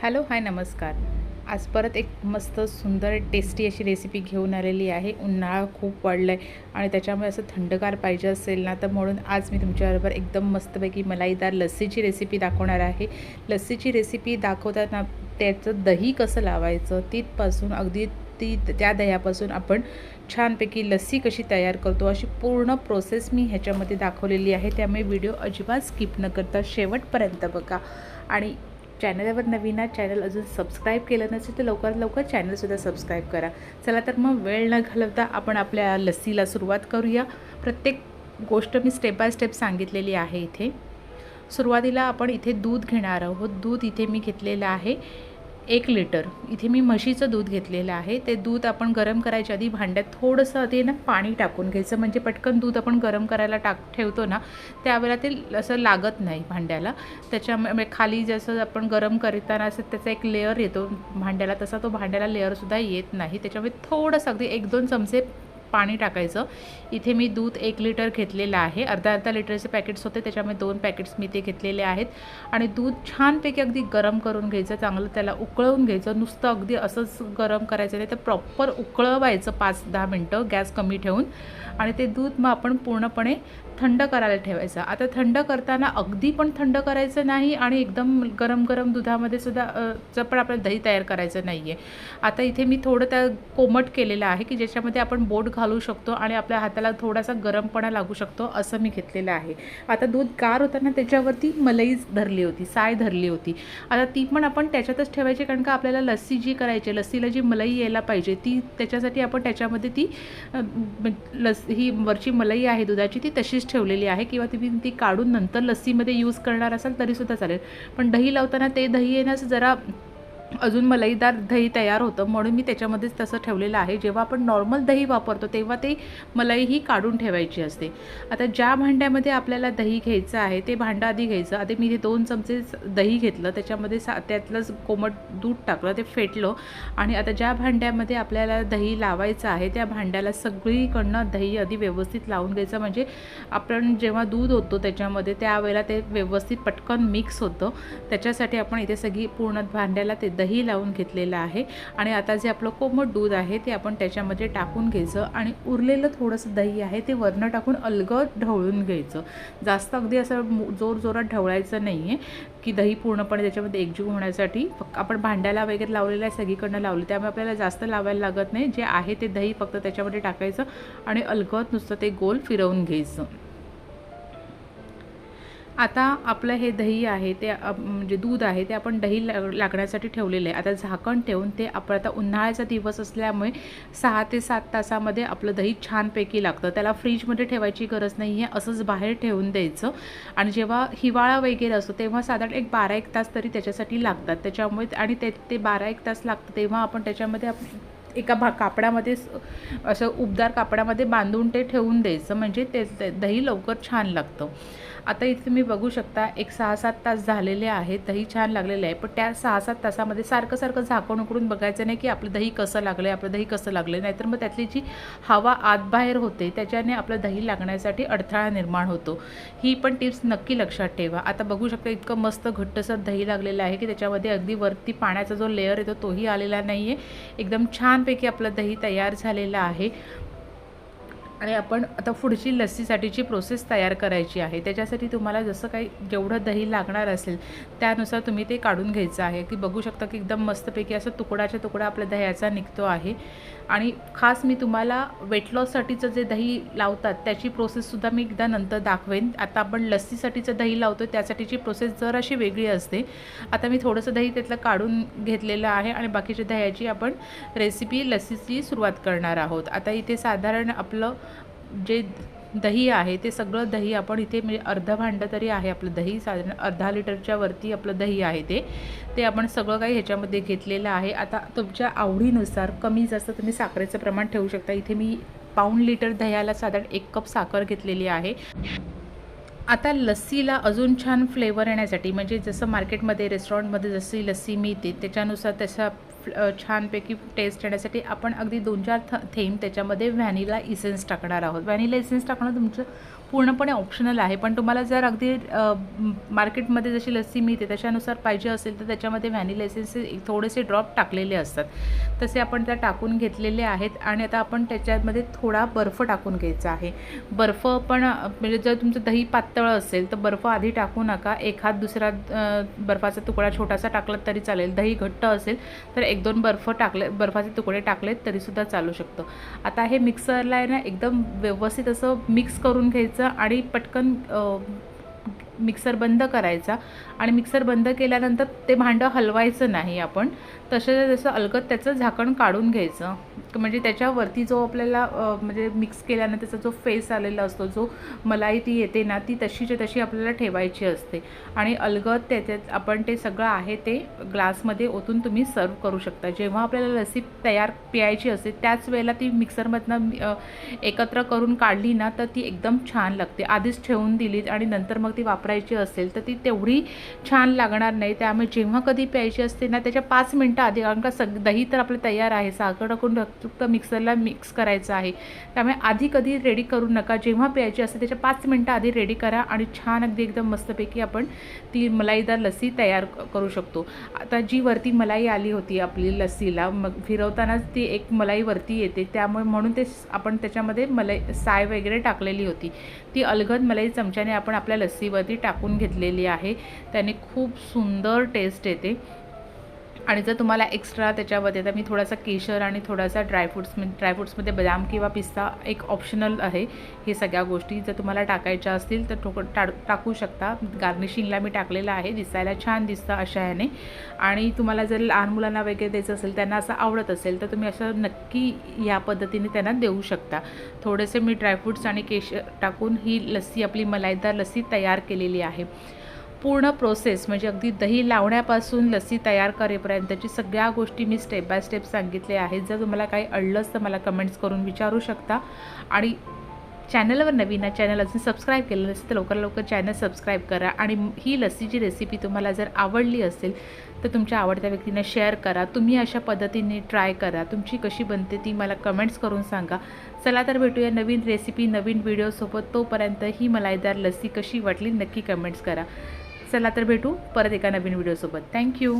Hello hi नमस्कार. आज परत एक मस्त सुंदर टेस्टी अशी रेसिपी घेऊन आलेली आहे. उन्हाळा खूप वाढला आहे आणि त्याच्यामुळे असं थंडगार पाहिजे असेल ना, तर म्हणून आज मी तुमच्याबरोबर एकदम मस्तपैकी मलाईदार लस्सीची रेसिपी दाखवणार आहे. लस्सीची रेसिपी दाखवताना त्याचं दही कसं लावायचं तिथपासून अगदी त्या दह्यापासून आपण छानपैकी लस्सी कशी तयार करतो अशी पूर्ण प्रोसेस मी ह्याच्यामध्ये दाखवलेली आहे. त्यामुळे व्हिडिओ अजिबात स्किप न करता शेवटपर्यंत बघा. आणि चॅनलवर नवीन आहे, चॅनल अजून सबस्क्राईब केलं नसेल तर लवकरात लवकर चॅनलसुद्धा सबस्क्राईब करा. चला तर मग वेळ न घालवता आपण आपल्या लस्सीला सुरुवात करूया. प्रत्येक गोष्ट मी स्टेप बाय स्टेप सांगितलेली आहे. इथे सुरुवातीला आपण इथे दूध घेणार आहोत. दूध इथे मी घेतलेलं आहे 1 लिटर. इथे मी म्हशीचं दूध घेतलेलं आहे. ते दूध आपण गरम करायच्या आधी भांड्यात थोडंसं आधी ना पाणी टाकून घ्यायचं, म्हणजे पटकन दूध आपण गरम करायला ठेवतो ना, त्यावेळेला ते असं लागत नाही भांड्याला. त्याच्यामुळे खाली जसं आपण गरम करताना असं त्याचा एक लेअर येतो भांड्याला, तसा तो भांड्याला लेअरसुद्धा येत नाही. त्याच्यामुळे थोडंसं अगदी 1-2 चमचे पाणी टाकायचं. इथे मी दूध 1 लिटर घेतलेलं आहे. अर्धा लिटरचे पॅकेट्स होते, त्याच्यामुळे 2 पॅकेट्स मी ते घेतलेले आहेत. आणि दूध छानपैकी अगदी गरम करून घ्यायचं, चांगलं त्याला उकळवून घ्यायचं. नुसतं अगदी असंच गरम करायचं नाही, तर प्रॉपर उकळवायचं 5-10 मिनटं गॅस कमी ठेवून. आणि ते दूध मग आपण पूर्णपणे थंड करायला ठेवायचं. आता थंड करताना अगदी पण थंड करायचं नाही आणि एकदम गरम गरम दुधामध्ये सुद्धा पण आपल्याला दही तयार करायचं नाही आहे. आता इथे मी थोडं त्या कोमट केलेलं आहे की ज्याच्यामध्ये आपण बोट घालू शकतो आणि आपल्या हाताला थोडासा गरमपणा लागू शकतो, असं मी घेतलेलं आहे. आता दूध गार होताना त्याच्यावरती मलाई धरली होती, साय धरली होती. आता ती पण आपण त्याच्यातच ठेवायची, कारण का आपल्याला लस्सी जी करायची, लस्सीला जी मलाई यायला पाहिजे ती, त्याच्यासाठी आपण त्याच्यामध्ये ती ही वरची मलाई आहे दुधाची ती तशीच ठेवलेली आहे. किंवा तुम्ही ती काढून नंतर लस्सीमध्ये यूज करणार असाल तरीसुद्धा चालेल. पण दही लावताना ते दही येण्यास जरा अजून मलाईदार दही तयार होतं, म्हणून मी त्याच्यामध्येच तसं ठेवलेलं आहे. जेव्हा आपण नॉर्मल दही वापरतो तेव्हा ते मलाई ही काढून ठेवायची असते. आता ज्या भांड्यामध्ये आपल्याला दही घ्यायचं आहे ते भांडं आधी घ्यायचं. आधी मी 2 चमचे दही घेतलं, त्याच्यामध्ये त्यातलंच कोमट दूध टाकलं, ते फेटलं. आणि आता ज्या भांड्यामध्ये आपल्याला दही लावायचं आहे त्या भांड्याला सगळीकडनं दही आधी व्यवस्थित लावून घ्यायचं, म्हणजे आपण जेव्हा दूध होतो त्याच्यामध्ये त्यावेळेला ते व्यवस्थित पटकन मिक्स होतं. त्याच्यासाठी आपण इथे सगळी पूर्ण भांड्याला ते दही लावून घेतलेलं आहे. आणि आता जे आपलं कोमट दूध आहे ते आपण त्याच्यामध्ये टाकून घ्यायचं आणि उरलेलं थोडंसं दही आहे ते वरनं टाकून अलगद ढवळून घ्यायचं. जास्त अगदी असं जोरात ढवळायचं नाही आहे की दही पूर्णपणे त्याच्यामध्ये एकजीव होण्यासाठी. आपण भांड्याला वगैरे लावलेलं आहे, सगळीकडनं लावलं, त्यामुळे आपल्याला जास्त लावायला लागत नाही. जे आहे ते दही फक्त त्याच्यामध्ये टाकायचं आणि अलगद नुसतं ते गोल फिरवून घ्यायचं. आता आपलं हे दही आहे ते म्हणजे दूध आहे ते आपण दही लागण्यासाठी ठेवलेलं आहे. आता झाकण ठेवून ते आपण, आता उन्हाळ्याचा दिवस असल्यामुळे 6 ते 7 तासामध्ये आपलं दही छानपैकी लागतं. त्याला फ्रीजमध्ये ठेवायची गरज नाही आहे, असंच बाहेर ठेवून द्यायचं. आणि जेव्हा हिवाळा वगैरे असतो तेव्हा साधारण एक 12-1 तास तरी त्याच्यासाठी लागतात. त्याच्यामुळे आणि ते 12-1 तास लागतं तेव्हा आपण त्याच्यामध्ये एका कापडामध्ये असं उबदार कापडामध्ये बांधून ते ठेवून द्यायचं, म्हणजे ते दही लवकर छान लागतं. आता इथे तुम्ही बघू शकता एक 6-7 तास झालेले आहेत, दही छान लागलेलं आहे. पण त्या 6-7 तासामध्ये सारखं झाकण उघडून बघायचं नाही की आपलं दही कसं लागलं आहे, आपलं दही कसं लागलं आहे, नाहीतर मग त्यातली जी हवा आतबाहेर होते त्याच्याने आपलं दही लागण्यासाठी अडथळा निर्माण होतो. ही पण टिप्स नक्की लक्षात ठेवा. आता बघू शकता इतकं मस्त घट्टसर दही लागलेलं आहे की त्याच्यामध्ये अगदी वरती पाण्याचा जो लेअर येतो तोही आलेला नाही आहे. एकदम छानपैकी आपलं दही तयार झालेलं आहे. आणि आपण आता पुढची लस्सीसाठीची प्रोसेस तयार करायची आहे. त्याच्यासाठी तुम्हाला जसं काही जेवढं दही लागणार असेल त्यानुसार तुम्ही ते काढून घ्यायचं आहे. की बघू शकता की एकदम मस्तपैकी असं तुकडाच्या तुकडा आपल्या दह्याचा निघतो आहे. आणि खास मी तुम्हाला वेट लॉससाठीचं जे दही लावतात त्याची प्रोसेससुद्धा मी एकदा नंतर दाखवेन. आता आपण लस्सीसाठीचं दही लावतो त्यासाठीची प्रोसेस जराशी वेगळी असते. आता मी थोडंसं दही त्यातलं काढून घेतलेलं आहे आणि बाकीच्या दह्याची आपण रेसिपी लस्सीची सुरुवात करणार आहोत. आता इथे साधारण आपलं जे दही आहे ते सगळं दही आपण इथे, म्हणजे अर्धं भांडं तरी आहे आपलं दही, साधारण अर्धा लिटरच्या वरती आपलं दही आहे ते आपण सगळं काही ह्याच्यामध्ये घेतलेलं आहे. आता तुमच्या आवडीनुसार कमी जास्त तुम्ही साखरेचं प्रमाण ठेवू शकता. इथे मी पाऊण लिटर दह्याला साधारण 1 कप साखर घेतलेली आहे. आता लस्सीला अजून छान फ्लेवर येण्यासाठी, म्हणजे जसं मार्केटमध्ये रेस्टॉरंटमध्ये जशी लस्सी मिळते त्याच्यानुसार त्याचा छानपैकी टेस्ट येण्यासाठी आपण अगदी 2-4 थेंब त्याच्यामध्ये व्हॅनिला इसेन्स टाकणार आहोत. व्हॅनिला इसेन्स टाकणं तुमचं पूर्णपणे ऑप्शनल आहे, पण तुम्हाला जर अगदी मार्केटमध्ये जशी लस्सी मिळते त्याच्यानुसार पाहिजे असेल तर त्याच्यामध्ये व्हॅनिला एसेन्सचे थोडेसे ड्रॉप टाकलेले असतात, तसे आपण त्या टाकून घेतलेले आहेत. आणि आता आपण त्याच्यामध्ये थोडा बर्फ टाकून घ्यायचा आहे. बर्फ पण म्हणजे जर तुमचं दही पातळ असेल तर बर्फ आधी टाकू नका, एखाद दुसरा बर्फाचा तुकडा छोटासा टाकला तरी चालेल. दही घट्ट असेल तर 1-2 बर्फाचे तुकडे टाकलेत तरीसुद्धा चालू शकतं. आता हे मिक्सरला आहे ना एकदम व्यवस्थित असं मिक्स करून घ्यायचं आणि पटकन मिक्सर बंद करायचा. आणि मिक्सर बंद केल्यानंतर ते भांडं हलवायचं नाही आपण, जसं अलगद त्याचं झाकण काढून घ्यायचं. म्हणजे त्याच्यावरती जो आपल्याला म्हणजे मिक्स केल्यानंतर त्याचा जो फेस आलेला असतो, जो मलाई ती येते ना, ती तशीच्या तशी आपल्याला ठेवायची असते. आणि अलगद त्याच्यात आपण ते सगळं आहे ते ग्लासमध्ये ओतून तुम्ही सर्व करू शकता. जेव्हा आपल्याला लस्सी तयार प्यायची असते त्याच वेळेला ती मिक्सरमधनं एकत्र करून काढली ना तर ती एकदम छान लागते. आधीच ठेवून दिलीत आणि नंतर मग ती वापरायची असेल तर ती तेवढी छान लागणार नाही. त्यामुळे जेव्हा कधी प्यायची असते ना त्याच्या 5 मिनटं आधी, कारण का दही तर आपलं तयार आहे, साखर टाकून फक्त मिक्सरला मिक्स करायचं आहे, त्यामुळे आधी कधी रेडी करू नका. जेव्हा प्यायची असते त्याच्या 5 मिनटं आधी रेडी करा आणि छान अगदी एकदम मस्तपैकी आपण ती मलाईदार लस्सी तयार करू शकतो. आता जी वरती मलाई आली होती आपली लस्सीला, मग फिरवतानाच ती एक मलाई वरती येते, त्यामुळे म्हणून ते आपण त्याच्यामध्ये साय वगैरे टाकलेली होती, ती अलगद मलाई चमच्याने आपण आपल्या लस्सीवरती टाकून घेतलेली आहे. त्याने खूप सुंदर टेस्ट येते. आणि जर तुम्हाला एक्स्ट्रा त्याच्यामध्ये, आता मी थोडासा केशर आणि थोडासा ड्रायफ्रूट्समध्ये बदाम किंवा पिस्ता एक ऑप्शनल आहे, हे सगळ्या गोष्टी जर तुम्हाला टाकायच्या असतील तर टाकू शकता. गार्निशिंगला मी टाकलेलं आहे, दिसायला छान दिसतं अशा ह्याने. आणि तुम्हाला जर लहान मुलांना वगैरे द्यायचं असेल, त्यांना असं आवडत असेल तर तुम्ही असं नक्की ह्या पद्धतीने त्यांना देऊ शकता. थोडेसे मी ड्रायफ्रूट्स आणि केशर टाकून ही लस्सी, आपली मलाईदार लस्सी तयार केलेली आहे. पूर्ण प्रोसेस म्हणजे अगदी दही लावण्यापासून लस्सी तयार करेपर्यंतची सगळ्या गोष्टी मी स्टेप बाय स्टेप सांगितले आहेत. जर तुम्हाला काही अडलंच तर मला कमेंट्स करून विचारू शकता. आणि चॅनलवर नवीन आहे, चॅनल अजून सबस्क्राईब केलं नसेल तर लवकर चॅनल सबस्क्राईब करा. आणि ही लस्सीची रेसिपी तुम्हाला जर आवडली असेल तर तुमच्या आवडत्या व्यक्तींना शेअर करा. तुम्ही अशा पद्धतीने ट्राय करा, तुमची कशी बनते ती मला कमेंट्स करून सांगा. चला तर भेटूया नवीन रेसिपी नवीन व्हिडिओसोबत. तोपर्यंत ही मलाईदार लस्सी कशी वाटली नक्की कमेंट्स करा. चला तर भेटू परत एका नवीन व्हिडिओसोबत. थँक्यू.